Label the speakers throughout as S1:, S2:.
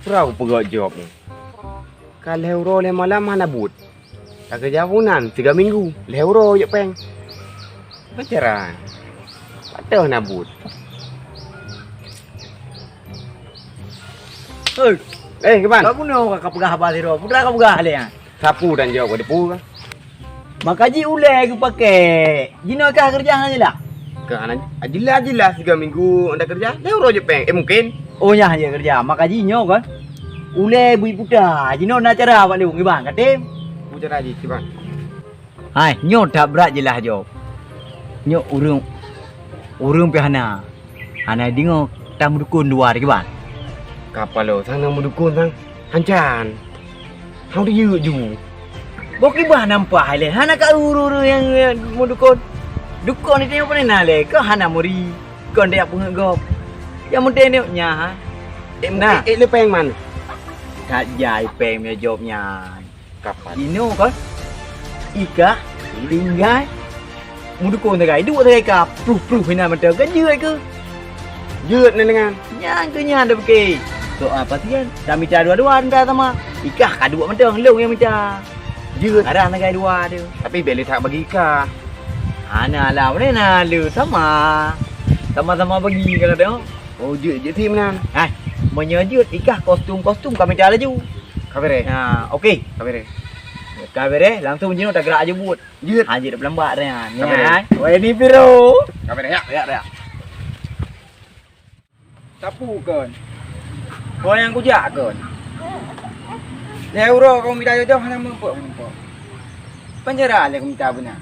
S1: perahu pegawai job ni. Kalau euro le malam mana but. Tak kerja punan 3 minggu. Le euro je peng. Pacaran. Patah nak but.
S2: Hei,
S1: kapan?
S2: kau puno ka pegah ba tiro. Pudra ka pegah le.
S1: Sapu dan jawab ada pu kan.
S2: Makaji ule aku pakai. Jino kah kerja aja lah.
S1: Kan jelas 3 minggu anda kerja. Le euro je peng. Mungkin.
S2: Oh nya aja kerja. Makaji nyo kan. Ule bui puda. Jino nak cara awak lu ngibang katim.
S1: Puja raji bang.
S2: Hai, nyo tak berat jelas job. Nyo urung pihana. Hana dingo tamu dukun dua ke bang.
S1: Kapal lo sang nak mendukung sang. Hancan. Hang dia ju.
S2: Boki bah nampak le. Hana ka uru yang mu dukun. Dukun ni tengok pernah le. Kau hana muri. Kau ndak pun gop. Yang mudah ni nya ha.
S1: Nah, le peng man.
S2: Tak jai peng me jobnya.
S1: Kapal.
S2: Ino kan. Ika tinggal. Mu dukun tegai. Dua tegai ka. Proof hina mata kan je ke.
S1: Jeut ni dengan.
S2: Yang ke nya ada beki. So apa sih kan? Dah minta dua-dua anda sama. Ika kadua mata long yang minta.
S1: Jeut.
S2: Ada tegai dua dia.
S1: Tapi beli tak bagi ka.
S2: Ana lah mana nak lu sama. Sama-sama bagi kalau dia.
S1: Oh, jeut je tim nan.
S2: Hai, menyejut ikah kostum kami dah laju.
S1: Kabere.
S2: Ha, okey.
S1: Kabere.
S2: Kabere langsung jino tak gerak aja buat.
S1: Jeut.
S2: Ha je dah pelambak dah. Ni
S1: Kabere.
S2: hai. Wei ni piro.
S1: Kabere ya.
S2: Sapu kan. Kau yang kujak kan. Euro kau minta jodoh hana mempok. Penjara le kau minta benar.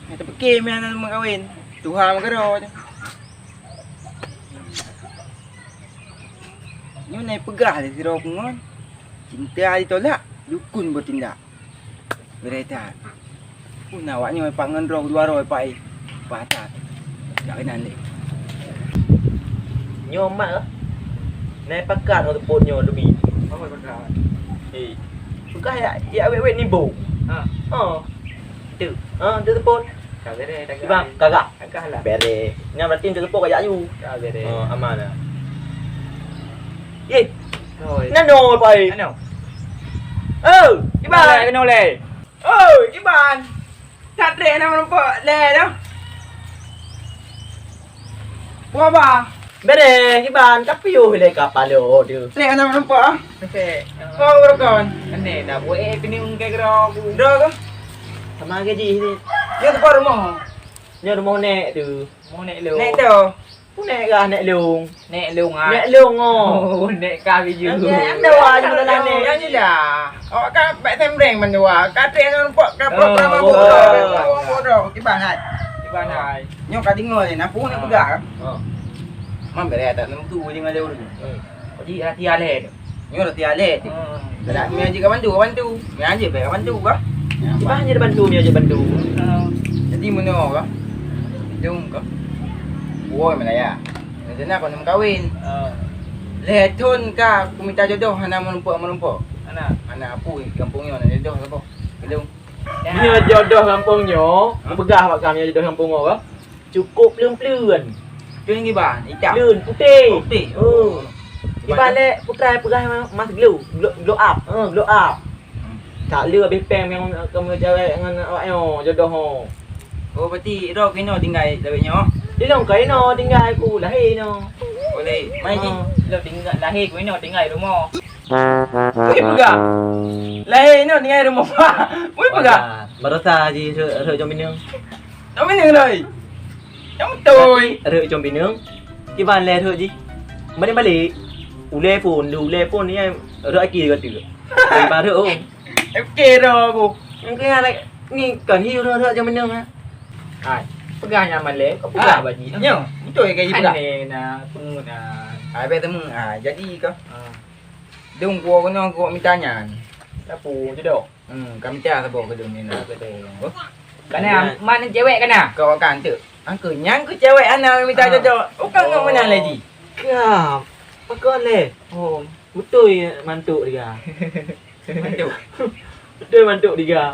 S2: Kita pergi mana nak kahwin. Tuhan magaro je. Ni naik pegah di siro pengon. Cinta ditolak, dukun bertindak. Berita. Pun awaknya pangan roh dua roh pai. Patat. Tak kena ni. Nyomak lah. Naik pakat atau ponyo lebih. Apa pakat? Pegah ya awet-awet ni bo. Tu. Dia tepon.
S1: Kabere dah.
S2: Bang, kagak.
S1: Kagak lah.
S2: Bere. Ni berarti dia tepon kaya you.
S1: Kabere.
S2: Aman lah. Ye. Nano pai. Nano. Iban. Nano le.
S1: Iban. Tak ada nak nampak le dah. Buat apa?
S2: Bere, Iban kapiu le kapalo dia.
S1: Le nak nampak.
S2: Okey.
S1: Kau berkawan.
S2: Ane dah buat kini ungkai kero.
S1: Dah ke?
S2: Sama gaji ni.
S1: Dia tempat rumah.
S2: Ni rumah nek tu. Mau nek lu.
S1: Nek tu.
S2: Nek kah nek lung.
S1: Nek lung ah.
S2: Nek lung oh.
S1: Nek kah biju.
S2: Anda wah ni mana nek.
S1: Yang ni lah. Awak kan baik tembreng man dua. Katre nampak kan program apa. Bodoh. Iban hai.
S2: Iban hai.
S1: Nyo ka dengar ni nak pun nak pegang. Man bere tak tentu je ngale urang.
S2: Jadi hati ale.
S1: Nyo dah tiale. Tak mi aje ka bantu. Mi aje baik bantu ka.
S2: Iban je bantu ni aja bantu.
S1: Jadi mana ka? Jom ka. Woi Melaya. Nanti nak kau nak kahwin. Letun ka, aku minta jodoh anak menumpuk. Anak apa kampungnya nak jodoh apa? Belum.
S2: Ni jodoh kampungnya, begah pak kami jodoh kampung apa? Cukup leuan-leuan.
S1: Tu yang gibah, hitam.
S2: Leun putih.
S1: Putih.
S2: Iban le putra pegah mas glow up. Glow up. Tak leu habis peng yang kamu cewek dengan awaknya jodoh.
S1: Oh berarti ro kena tinggal dawetnya.
S2: Dia long kai no tinggal aku lahir no.
S1: Boleh. Mai ni.
S2: Lo tinggal lahir aku no tinggal rumah.
S1: Boleh pegang. Lahir ni tinggal rumah pak. Boleh pegang.
S2: Barasa ji re jom binung.
S1: Đâu biết nhường rồi. Giống tôi.
S2: Re jom binung. Iban le thôi ji. Mari balik. Ule phone ni re aki ke tu. Ba re oh.
S1: Em kê rồi cô.
S2: Yang ke ala ni kan hiu re jom binung ha. Hai. Pegang nyaman le, kau pegang baji.
S1: Nyo, betul ke pegang?
S2: Ni na pun na.
S1: Ai temu jadi ke? Dung gua kena gua minta nyan.
S2: Tapu je dok.
S1: Kami minta sabo ke dung ni nak betul.
S2: Kana mana cewek kana?
S1: Kau akan tu. Angku nyang ke cewek anak minta jodoh. Bukan ngau mana lagi.
S2: Ya. Pakon le. Oh, betul mantuk dia.
S1: Mantu.
S2: Betul mantuk dia.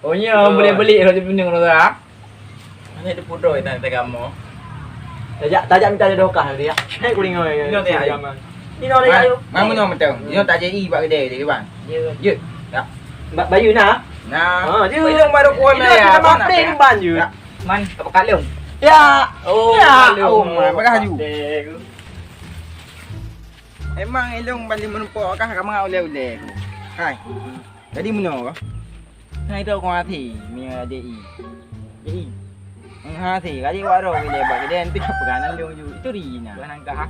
S1: Oh nya boleh beli kalau pinang tu ah. Ini tu putro itu tak kamu.
S2: Tajak minta jodoh kah dia. Hai kuring oi.
S1: Ini dia.
S3: Đi đâu đây ayo.
S1: Mang mun betul. Dia tak jadi buat kedai dia bang.
S3: Ya.
S1: Ya. Tak.
S3: Bayu nak?
S1: Nah.
S3: dia.
S1: Ilung baru kuat
S3: Ini kita mamping ban je.
S1: Man, apa kalung?
S3: Ya. Oh,
S1: Ya.
S3: kalung.
S1: Pakai haju. Emang ilung balik menumpuk kah kamu oleh-oleh. Hai. Jadi mana? Hai tu kau hati, mia DI. DI. Hati, kali waro boleh buat kedai nanti pegangan ilung ju. Itu Rina. Pegangan kah?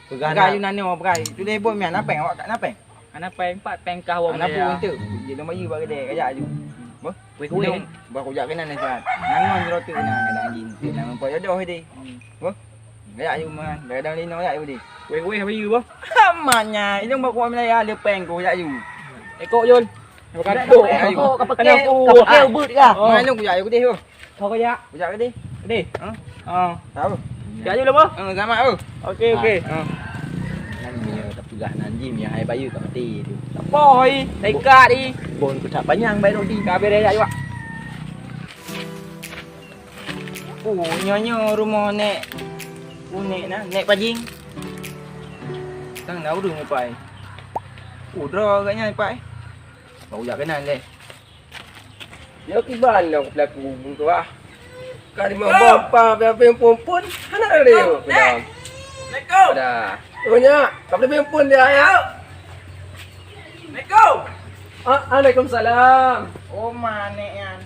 S1: Pegangan you nani awak pegang. Tu dia buat mia napeng awak kat napeng.
S3: Anak peng 4 peng kah awak.
S1: Anak pun tu. Dia dah bayi buat kedai kajak ju. Apa? Kuih-kuih. Buat kujak kena ni saat. Nangon je rotu kena kadang jin. Nama pok jodoh dia. Apa? Kajak ju man. Kadang lino kajak ju dia.
S3: Kuih-kuih bayu apa?
S1: Amannya. Ilung buat kuat Melaya dia peng ko kajak ju.
S3: Ekor Yun.
S1: Bukan
S3: tu. Kau pakai ubut ke?
S1: Mai ilung kujak ju dia tu.
S3: Kau kaya.
S1: Kujak ke dia?
S3: Ni.
S1: Tahu.
S3: Kaya je lah.
S1: Sama tu.
S3: Okey okey.
S1: Mia tak pegah nanti mia hai bayu tak mati tu.
S3: Boy, dekat đi. Bon ku tak panjang baik rodi. Kabel dia juga.
S1: Oh, nyonya rumah nek. Nek nah, nek pajing. Tang nau đường mai pai. Dro agaknya pai. Bau jak kenan le.
S3: Dia kiban lah pelaku tu ah. Kali mau bapa bapa perempuan, anak dia.
S1: Assalamualaikum.
S3: Ada. Punya, kamu perempuan dia ya.
S1: Assalamualaikum.
S3: Waalaikumsalam.
S1: Oh, mana yan?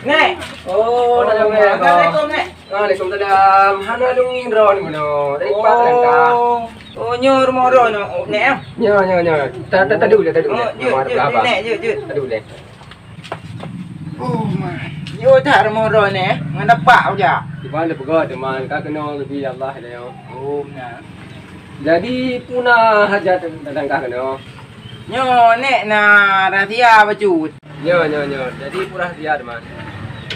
S1: Nek.
S3: Oh,
S1: Assalamualaikum, Nek.
S3: Waalaikumsalam. Hana dong indron kuno. Dari patran ka.
S1: Oh, nyo rumah ron. Nek.
S3: Nya. Tadi dulu.
S1: Nek, je.
S3: Tadi dulu.
S1: Oh, man. Yo tak rumah ron nek. Ngan dapat aja.
S3: Di mana pegah teman ka kena lebih Allah dia.
S1: Oh, nah.
S3: Jadi punah hajat tentang ka kena.
S1: Nyo nek na rahsia bacut.
S3: Nya. Jadi punah dia teman.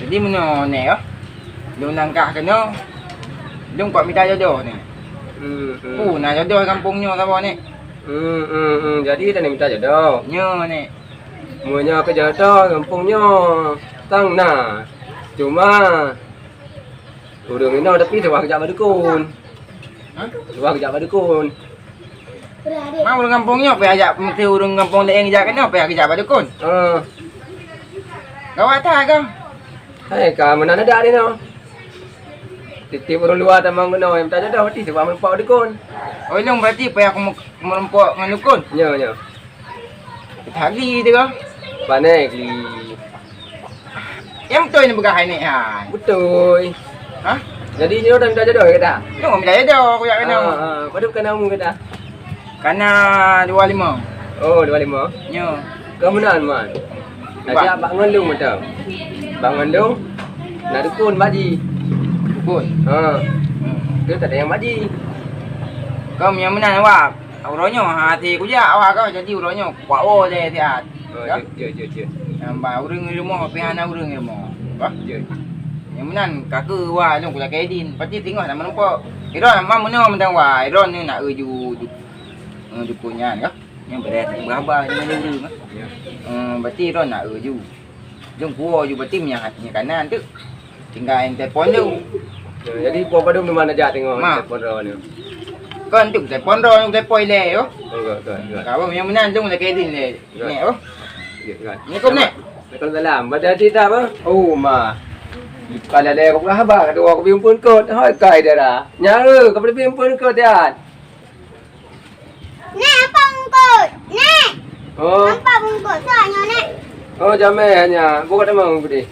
S1: Jadi mana nek yo? Dong langkah kena. Dong pak minta jodoh ni. Nak jodoh kampungnya apa nek?
S3: Jadi dia minta jodoh.
S1: Nyo nek.
S3: Muanya ke jodoh kampungnya tang na. Cuma urang ini tapi dia kerja badukun.
S1: Hah?
S3: Dia kerja badukun.
S1: Mau urang kampungnya apa ajak mesti urang kampung dia ngejak kena apa ajak badukun. Gawat tak kau?
S3: Hai ka mana ada ni no. Titip orang luar tamang kena yang tak jodoh mesti sebab merempak badukun.
S1: Oh ilung berarti apa aku merempok dengan dukun?
S3: Nya.
S1: Hari tu kau?
S3: Panek li.
S1: Yang betul ni berkah ni ha.
S3: Betul.
S1: Hah?
S3: Jadi ni orang minta jodoh kata.
S1: Lu minta jodoh aku ajak kena.
S3: Pada kena mu kata.
S1: Kana 25.
S3: Oh 25.
S1: Nyo.
S3: Kamu nan man. Ajak bak ngelung macam. Bak ngelung. Nak dukun baji.
S1: Dukun.
S3: Dia tak ada yang baji.
S1: Kau yang mana awak? Uronyo hati ku ja awak kau jadi uronyo kuat je tiat.
S3: Je.
S1: Nambah urang rumah piana urang rumah. Apa?
S3: Je.
S1: Yang menan kakak wah long kula kaidin. Pasti tengok nama nampak. Iron mam mana mentang wah. Iron ni nak uju dukunnya kan. Yang beres berapa dengan urang. Berarti Iron nak uju. Jom kuah uju berarti punya hatinya kanan tu. Tinggal telefon tu.
S3: Jadi kau pada mana aja tengok telefon ro ni.
S1: Kan tu telefon ro yang telefon le yo.
S3: Enggak.
S1: Kau yang menan jom kula kaidin le. Ni oh.
S3: Assalamualaikum nek. Waalaikumsalam. Baca cerita apa? Oh ma. Kalau ada aku khabar kata aku pimpun kot. Hai kai dia dah. Nyara kau boleh pimpun kot dia.
S4: Nek apa bungkus? Nek.
S3: Oh.
S4: Apa bungkus? Soalnya nek.
S3: Oh jamai hanya. Bukan demang budi.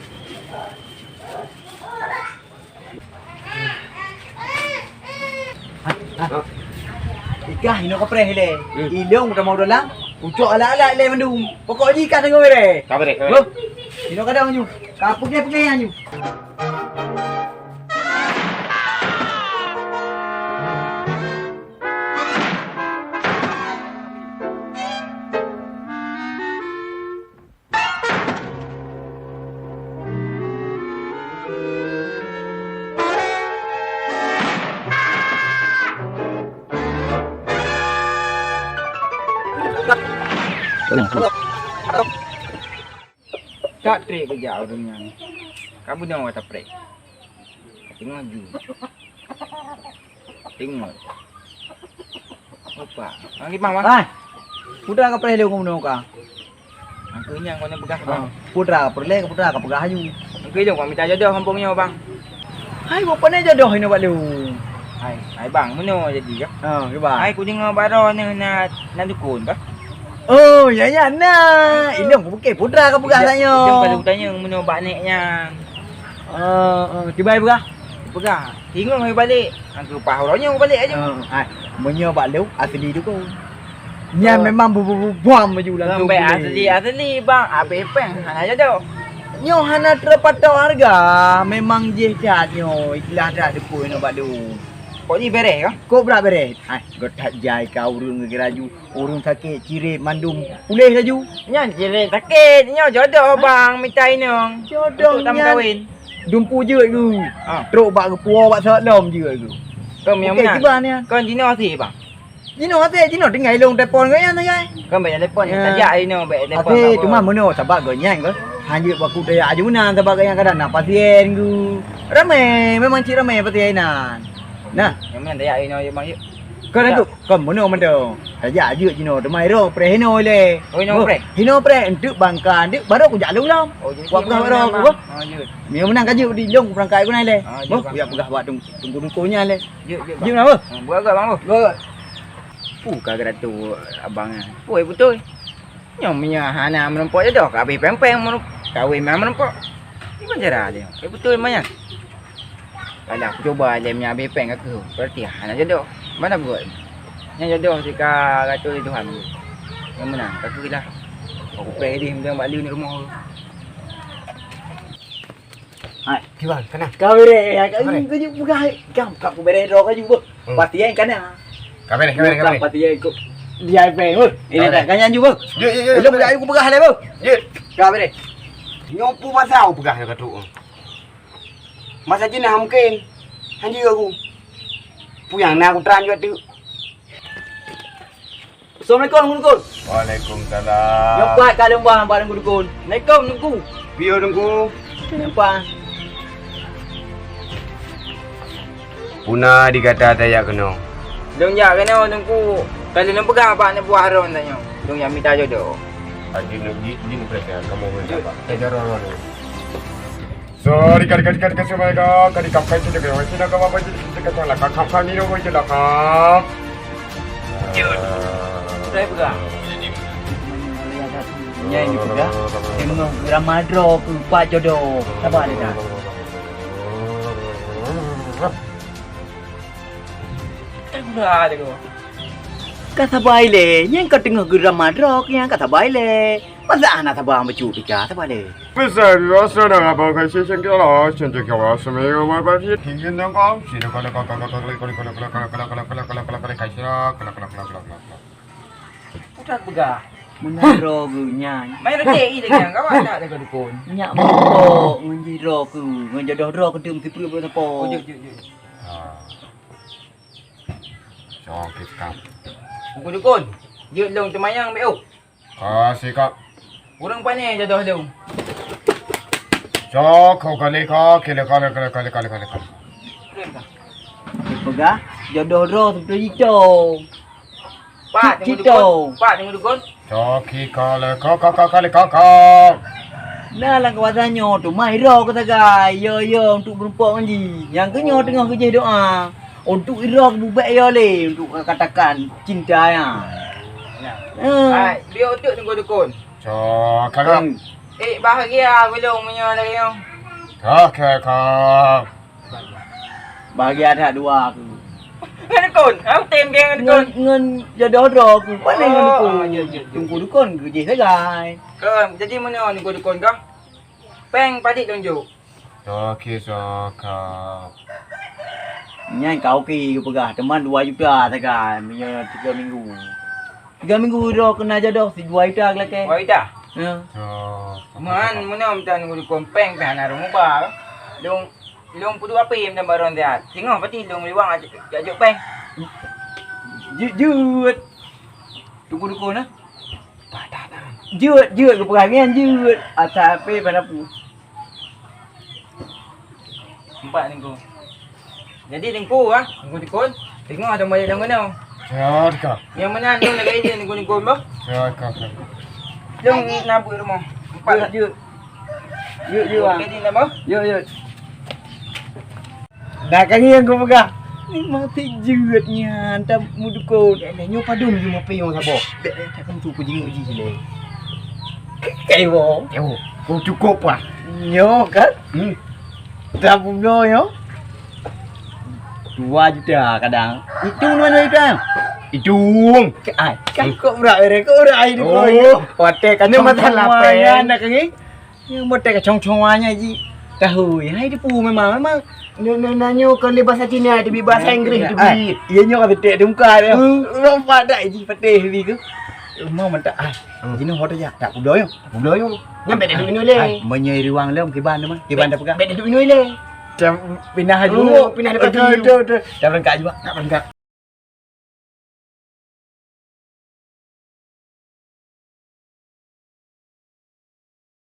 S2: Ikah ino ka pre hele. Ilong udah mau dolang. Ucok ala-ala le mendung. Pokok ni kan dengan mere.
S1: Tak boleh.
S2: Loh. Ino kadang nyu. Ka pergi nyu.
S1: Tak trik kerja orangnya. Kamu dah kata prank. Tengok lagi. Tengok. Lupa. Ang ipang bang.
S2: Ai. Putra ka pre leo kuno ka.
S1: Ang kunyang ko na pegah bang.
S2: Putra ka pre ka pegah ayu.
S1: Ang kunyang ko minta jodoh kampungnya bang.
S2: Hai buat pandai jodoh ini buat leo.
S1: Hai bang, mana jadi kah?
S2: Ke ba.
S1: Hai ku dengar baro na dukun kah?
S2: Oh, ya nah. Ilong ku bukan putra ka pegah tanya.
S1: Jom kalau tanya mana bakneknya.
S2: Tiba pegah.
S1: Pegah. Tengok mai balik. Ang ku pahranya balik aja.
S2: Ai, menyo buat leo asli tu kau. Nya memang buam baju lah tu.
S1: Sampai asli bang. Abe peng hang jodoh.
S2: Nyo hana terpatau harga. Memang je cat nyo. Ikhlas dah depu no badu.
S1: Kok ni beres kah?
S2: Kau berapa beres? Ai, gotak jai kau urung geraju. Urung sakit cirip mandum. Pulih laju.
S1: Nyan jelek sakit. Nyo jodoh bang. Minta inong.
S2: Jodoh
S1: Untuk tamu
S2: nyan.
S1: kahwin.
S2: Dumpu je tu.
S1: Ah.
S2: Teruk bak kepuar bak salam je tu.
S1: Kau yang
S2: Okey,
S1: mana?
S2: tiba ni.
S1: Kau Dino asih bang.
S2: Jino ate jino tinggal long telefon kau yang tanya.
S1: Kau bayar telefon
S2: Ya.
S1: tajak Dino bayar telefon.
S2: Ate cuma mono sebab kau nyang kau. Hanya baku daya ajunan sebab kau yang kadang nak pasien ku. Ramai, memang cik ramai pasienan. Nah,
S1: Yang mana tajak Dino je bang yuk.
S2: kau nak tu, kau mono mendo. Tajak je jino demai ro pre hino le.
S1: Oh, hino pre?
S2: Hino pre untuk bangkan, duk baru aku jalu lam.
S1: Oh jadi.
S2: Buat pegah baru aku.
S1: Oh jut.
S2: Mio menang kaji di long perangkai aku naik le.
S1: Ah,
S2: Boh,
S1: jom,
S2: ya pegah buat tunggu-tunggunya le.
S1: Jut jut
S2: Jom
S1: bang.
S2: apa?
S1: Buat agak bang.
S2: Go.
S1: Kagak tu abang. Puai betul. Nyom punya hana menumpuk je dah. Kabeh pempeng menumpuk. Kahwin memang menumpuk. Ini cara dia. Betul banyak. Kalau aku coba dia punya habis peng aku. Berarti hana jodoh. Mana buat? Yang jodoh jika kata Tuhan. Yang menang. Aku lah. Aku pray dia macam balik ni rumah aku.
S2: Hai, tiba kana. Kau bere, kau ju buka. Kau bere ro kau ju. Patian kana.
S3: Kamera.
S2: Patian kau. Dia peng. Ini tak kanyan ju.
S3: Ye.
S2: Belum dah aku pegah le, bu.
S3: Ye.
S2: Kau bere.
S3: Nyopu pasal pegah dekat tu. Masa jenah mungkin. Hanji aku. Puyang nak aku teran juga tu.
S2: Assalamualaikum dukun.
S3: Waalaikumsalam.
S2: Nyopat ka lembang bareng dukun. Assalamualaikum dukun.
S3: Biar nunggu.
S2: Nampak.
S3: Puna dikata tayak kena.
S1: Dong ya kena nunggu. Kalau nak pegang apa nak buat haron tanya. Dong ya minta jodoh.
S3: Aji nugi di mereka kamu berapa? Kejar orang. So, dikali semua ka, kali kap kai tu jaga. Wajib nak apa jadi kita kata lah. Kap ni logo je lah kap.
S1: Saya pegang.
S2: Nyai ni pegah. Tengok Ramadro ku pak jodoh. Sabar dia dah.
S1: Dah ada kau.
S2: Kata baile, yang kau tengok geram madrok yang kata baile. Masa anak tabang bercu pika kata baile.
S3: 不是，我说的啊，包括先生给了，现在给我是没有我把这天天那个，现在过来开始了，Putar
S1: pegang.
S2: Menaro ku nyai.
S1: Main roti ini dengan kau ada dekat dukun.
S2: Nyak moro ngenjiro ku, ngenjodoh ro ku dem kipru
S1: Oh,
S2: apa.
S1: jut.
S3: Sakit kap.
S1: Dukun dukun. Jut long temayang meu.
S3: Kasih kap.
S1: Kurang pandai jodoh long.
S3: Kau kali.
S2: Pegah jodoh ro tu hito.
S1: Pak tengok
S2: Cito.
S1: dukun. Pak tengok dukun.
S3: Sakit kali.
S2: Nah lang kawasannya tu mai ro kata gai. Yo untuk berempat ngaji. Yang kenyo tengah kerja doa. Untuk ira bubek ya le untuk katakan cinta ya.
S1: Hai, biar otak tengok dukun.
S3: Sakit.
S1: Bahagia belum punya lagi yo.
S3: Kap.
S2: Bahagia ada dua aku.
S1: Dukun. Aku tem geng dukun.
S2: Ngen jodoh ro aku. Pandai ngen dukun.
S1: Jut.
S2: Tunggu dukun kerja sagai.
S1: Kau jadi mana ni dukun kau? Peng padik tunjuk.
S3: Sakit.
S2: Nyai kau ki pegah teman 2 juta sagai. Punya 3 minggu. 3 minggu ro kena jodoh si 2 juta kelake.
S1: Wah dah.
S2: Ya.
S1: Man mana minta dukun peng dah rumah ba. Long pudu apa yang dah baron dia. Tengok pati long liwang ajak peng.
S2: Jut. Tunggu dukun ah. Jut ke perangan jut. Asape pada pu.
S1: Empat tengku. Jadi tengku ah, tengku dukun. Tengok ada banyak yang mana.
S3: Ya, Kak.
S1: Yang mana anda nak kerja ni guna gol bah?
S3: Ya, Kak.
S1: Jom nabuk rumah. Empat
S2: Yuk. Yuk bang.
S1: kerja nak bah?
S2: Yuk. Dah kaki yang kau pegang. Memang terjeratnya hantar mudukun.
S3: Nyo padum yo mapi yo sabo.
S2: Tak kan tu ku jenguk je sila.
S3: Yo, kau cukup lah.
S2: Nyo kan?
S3: Hmm.
S2: Tak punya yo. 2 juta kadang. Itu mana itu?
S3: Idung.
S2: Ai, kan kau berat kau berat itu.
S3: Oh.
S2: Hotel kan
S3: Ini masalah pen.
S2: nak kaki. Yang hotel kan cong-congannya ji. Tahu ya, hai dia pu memang.
S3: Nanyo kau le bahasa Cina dia bahasa Inggeris tu bi.
S2: Ia nyo kata tek muka dia. Rompak dak ji patih bi ke. Mau mentak ai. Sini hotel ya. Tak pulau yo.
S3: Pulau yo. Nyampe dah duduk ni
S2: Menyai ruang lem kiban tu mah. Kiban dah pegang.
S3: Bek duduk ni le.
S2: Pindah dulu.
S3: Pindah dekat
S2: Betul. Dah berangkat juga.
S3: Tak berangkat.